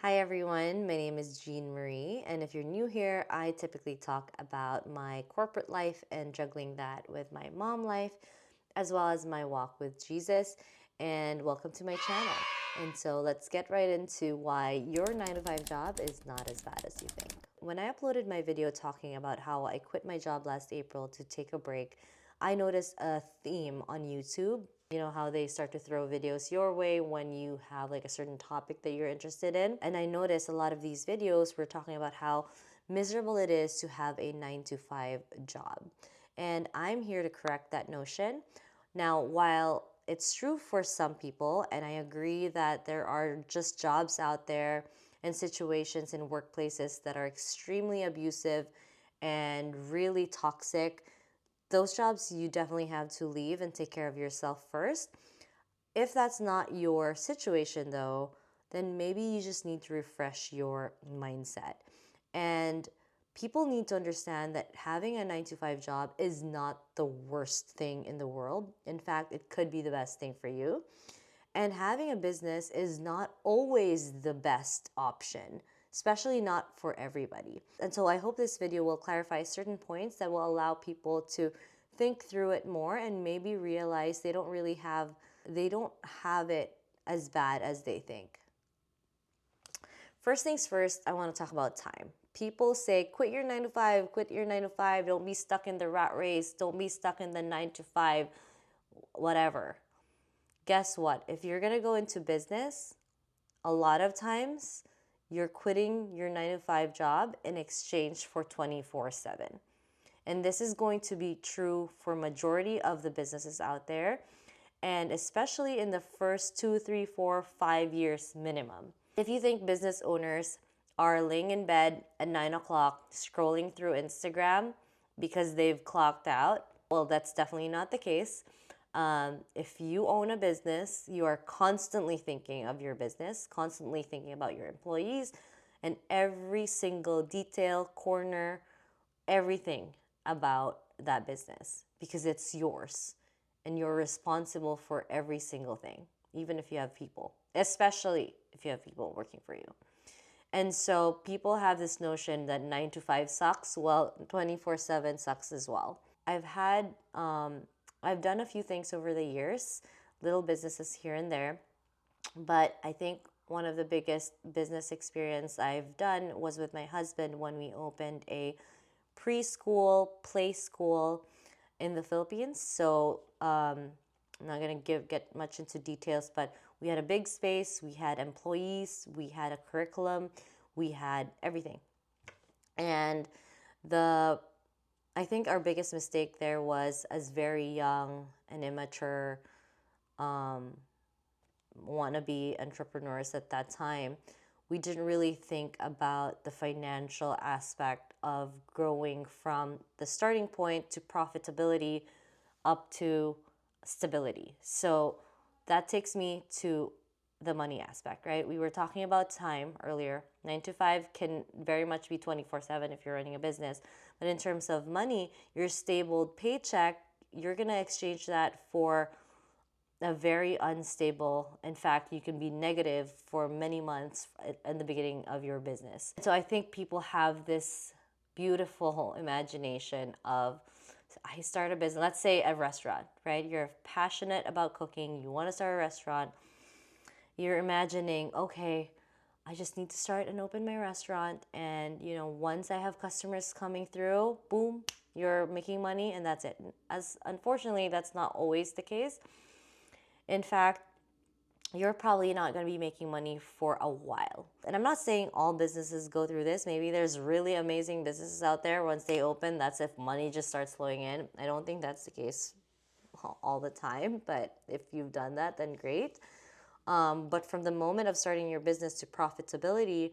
Hi everyone, my name is Jean Marie, and if you're new here, I typically talk about my corporate life and juggling that with my mom life, as well as my walk with Jesus. And welcome to my channel. And so let's get right into why your 9 to 5 job is not as bad as you think. When I uploaded my video talking about how I quit my job last April to take a break, I noticed a theme on YouTube. You know how they start to throw videos your way when you have like a certain topic that you're interested in. And I noticed a lot of these videos were talking about how miserable it is to have a 9 to 5 job. And I'm here to correct that notion. Now, while it's true for some people, and I agree that there are just jobs out there and situations in workplaces that are extremely abusive and really toxic, those jobs you definitely have to leave and take care of yourself first. If that's not your situation though, then maybe you just need to refresh your mindset. And people need to understand that having a 9 to 5 job is not the worst thing in the world. In fact, it could be the best thing for you. And having a business is not always the best option, especially not for everybody. And so I hope this video will clarify certain points that will allow people to think through it more and maybe realize they don't have it as bad as they think. First things first, I want to talk about time. People say, quit your 9 to 5, quit your 9 to 5, don't be stuck in the rat race, don't be stuck in the 9 to 5, whatever. Guess what? If you're going to go into business, a lot of times you're quitting your 9 to 5 job in exchange for 24/7. And this is going to be true for majority of the businesses out there, and especially in the first 2, 3, 4, 5 years minimum. If you think business owners are laying in bed at 9 o'clock scrolling through Instagram because they've clocked out, well, that's definitely not the case. If you own a business, you are constantly thinking of your business, constantly thinking about your employees, and every single detail, corner, everything about that business because it's yours and you're responsible for every single thing, even if you have people, especially if you have people working for you. And so people have this notion that 9 to 5 sucks. Well, 24/7 sucks as well. I've done a few things over the years, little businesses here and there, but I think one of the biggest business experience I've done was with my husband when we opened a preschool, play school in the Philippines. So I'm not gonna get much into details, but we had a big space, we had employees, we had a curriculum, we had everything. And the I think our biggest mistake there was, as very young and immature wannabe entrepreneurs at that time, we didn't really think about the financial aspect of growing from the starting point to profitability up to stability. So that takes me to the money aspect, right? We were talking about time earlier. 9 to 5 can very much be 24/7 if you're running a business. But in terms of money, your stable paycheck, you're going to exchange that for a very unstable. In fact, you can be negative for many months in the beginning of your business. So I think people have this beautiful imagination of, I start a business, let's say a restaurant, right? You're passionate about cooking, you want to start a restaurant. You're imagining, okay, I just need to start and open my restaurant, and once I have customers coming through, boom, you're making money and that's it. As unfortunately, that's not always the case. In fact, you're probably not going to be making money for a while. And I'm not saying all businesses go through this. Maybe there's really amazing businesses out there. Once they open, that's if money just starts flowing in. I don't think that's the case all the time, but if you've done that, then great. But from the moment of starting your business to profitability,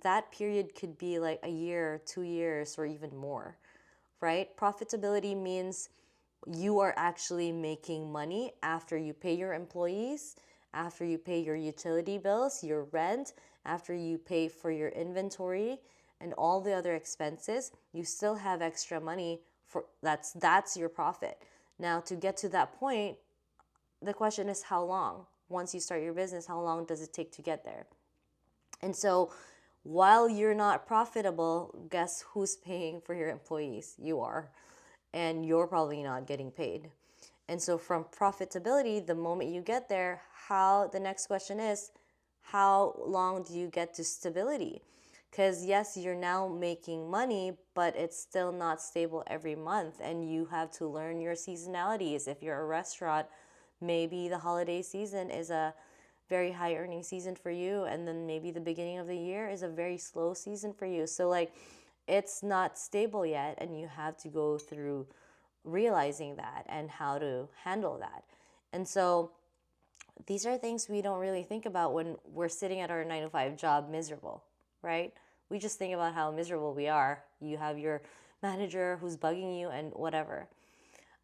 that period could be like a year, 2 years, or even more, right? Profitability means you are actually making money after you pay your employees, after you pay your utility bills, your rent, after you pay for your inventory and all the other expenses. You still have extra money for that's your profit. Now, to get to that point, the question is how long? Once you start your business, how long does it take to get there? And so while you're not profitable, guess who's paying for your employees? You are. And you're probably not getting paid. And so from profitability, the moment you get there, how the next question is, how long do you get to stability? Because yes, you're now making money, but it's still not stable every month. And you have to learn your seasonalities. If you're a restaurant, maybe the holiday season is a very high earning season for you, and then maybe the beginning of the year is a very slow season for you. So like it's not stable yet, and you have to go through realizing that and how to handle that. And so these are things we don't really think about when we're sitting at our 9 to 5 job miserable, right? We just think about how miserable we are. You have your manager who's bugging you and whatever.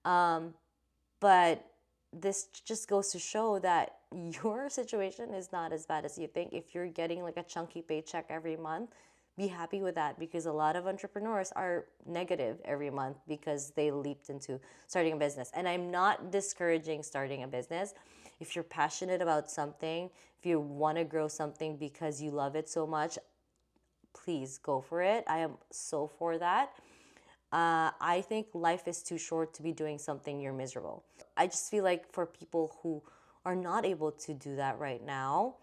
But this just goes to show that your situation is not as bad as you think. If you're getting like a chunky paycheck every month, be happy with that, because a lot of entrepreneurs are negative every month because they leaped into starting a business. And I'm not discouraging starting a business. If you're passionate about something, if you want to grow something because you love it so much, please go for it. I am so for that. I think life is too short to be doing something you're miserable. I just feel like for people who are not able to do that right now,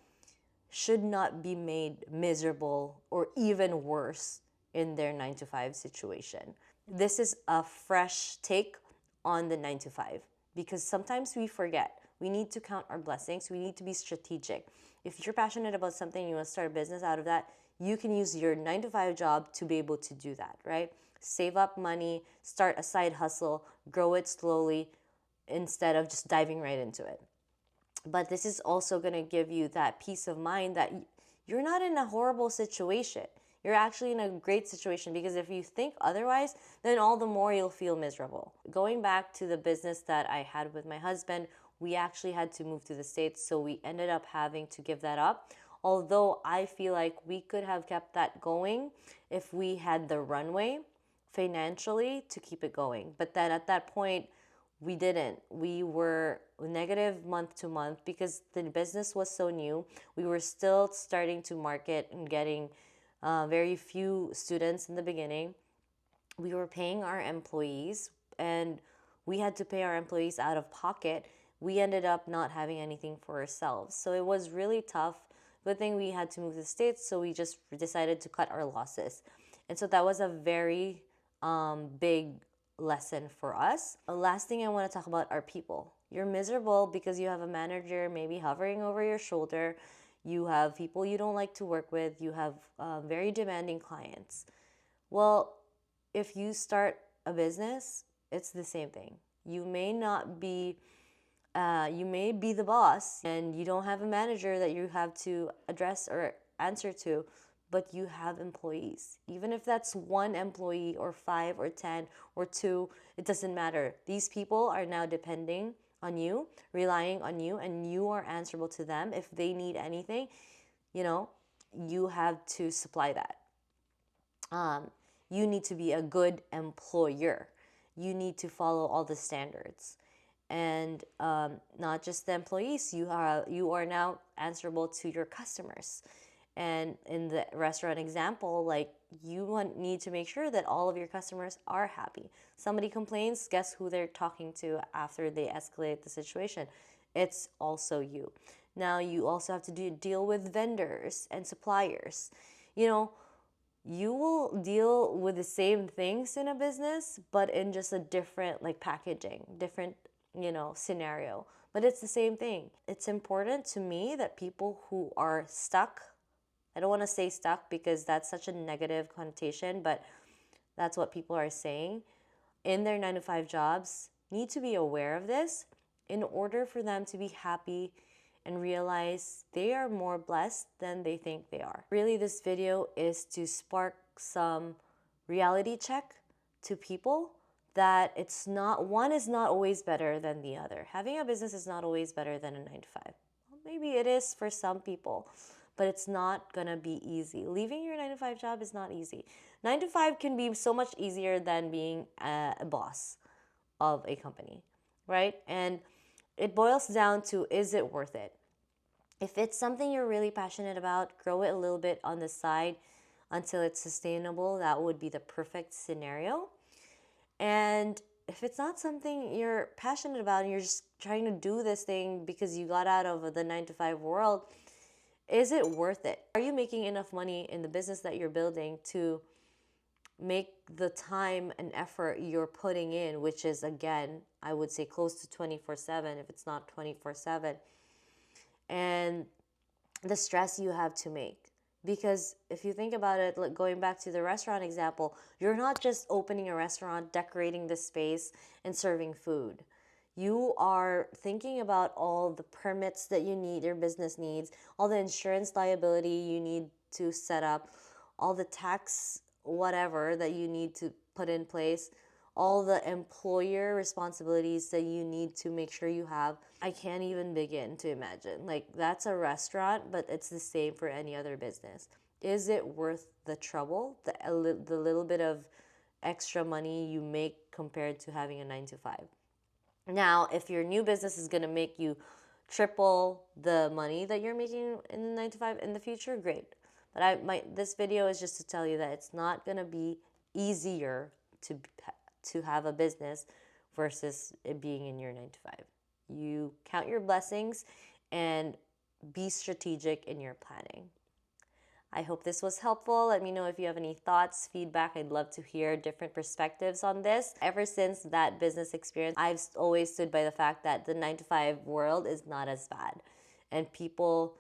should not be made miserable or even worse in their 9 to 5 situation. This is a fresh take on the 9 to 5, because sometimes we forget. We need to count our blessings. We need to be strategic. If you're passionate about something, you want to start a business out of that, you can use your 9 to 5 job to be able to do that, right? Save up money, start a side hustle, grow it slowly instead of just diving right into it. But this is also going to give you that peace of mind that you're not in a horrible situation. You're actually in a great situation, because if you think otherwise, then all the more you'll feel miserable. Going back to the business that I had with my husband, we actually had to move to the States, so we ended up having to give that up. Although I feel like we could have kept that going if we had the runway financially to keep it going. But then at that point, we didn't. We were negative month to month because the business was so new. We were still starting to market and getting very few students in the beginning. We were paying our employees, and we had to pay our employees out of pocket. We ended up not having anything for ourselves. So it was really tough. Good thing we had to move to the States, so we just decided to cut our losses. And so that was a very big lesson for us. The last thing I want to talk about are people. You're miserable because you have a manager maybe hovering over your shoulder. You have people you don't like to work with. You have very demanding clients. Well, if you start a business, it's the same thing. You may not be, you may be the boss and you don't have a manager that you have to address or answer to, but you have employees. Even if that's one employee or 5 or 10 or 2, it doesn't matter. These people are now depending on you, relying on you, and you are answerable to them. If they need anything, you know, you have to supply that. You need to be a good employer. You need to follow all the standards. And not just the employees, you are now answerable to your customers. And in the restaurant example, like you need to make sure that all of your customers are happy. Somebody complains, guess who they're talking to after they escalate the situation? It's also you. Now you also have to deal with vendors and suppliers. You know, you will deal with the same things in a business, but in just a different like packaging, different, scenario. But it's the same thing. It's important to me that people who are stuck, I don't want to say stuck because that's such a negative connotation, but that's what people are saying, in their 9 to 5 jobs, need to be aware of this in order for them to be happy and realize they are more blessed than they think they are. Really, this video is to spark some reality check to people that one is not always better than the other. Having a business is not always better than a 9 to 5. Well, maybe it is for some people, but it's not gonna be easy. Leaving your 9 to 5 job is not easy. 9 to 5 can be so much easier than being a boss of a company, right? And it boils down to, is it worth it? If it's something you're really passionate about, grow it a little bit on the side until it's sustainable. That would be the perfect scenario. And if it's not something you're passionate about and you're just trying to do this thing because you got out of the 9 to 5 world, is it worth it? Are you making enough money in the business that you're building to make the time and effort you're putting in, which is, again, I would say close to 24/7, if it's not 24/7, and the stress you have to make? Because if you think about it, like going back to the restaurant example, you're not just opening a restaurant, decorating the space, and serving food. You are thinking about all the permits that you need, your business needs, all the insurance liability you need to set up, all the tax whatever that you need to put in place, all the employer responsibilities that you need to make sure you have. I can't even begin to imagine. Like, that's a restaurant, but it's the same for any other business. Is it worth the trouble, the little bit of extra money you make compared to having a 9 to 5? Now, if your new business is going to make you triple the money that you're making in the 9 to 5 in the future, great. But this video is just to tell you that it's not going to be easier to have a business versus it being in your 9 to 5. You count your blessings and be strategic in your planning. I hope this was helpful. Let me know if you have any thoughts, feedback. I'd love to hear different perspectives on this. Ever since that business experience, I've always stood by the fact that the 9 to 5 world is not as bad. And people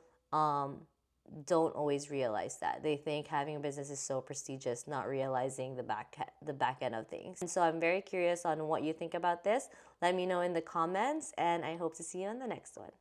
don't always realize that. They think having a business is so prestigious, not realizing the back end of things. And so I'm very curious on what you think about this. Let me know in the comments, and I hope to see you on the next one.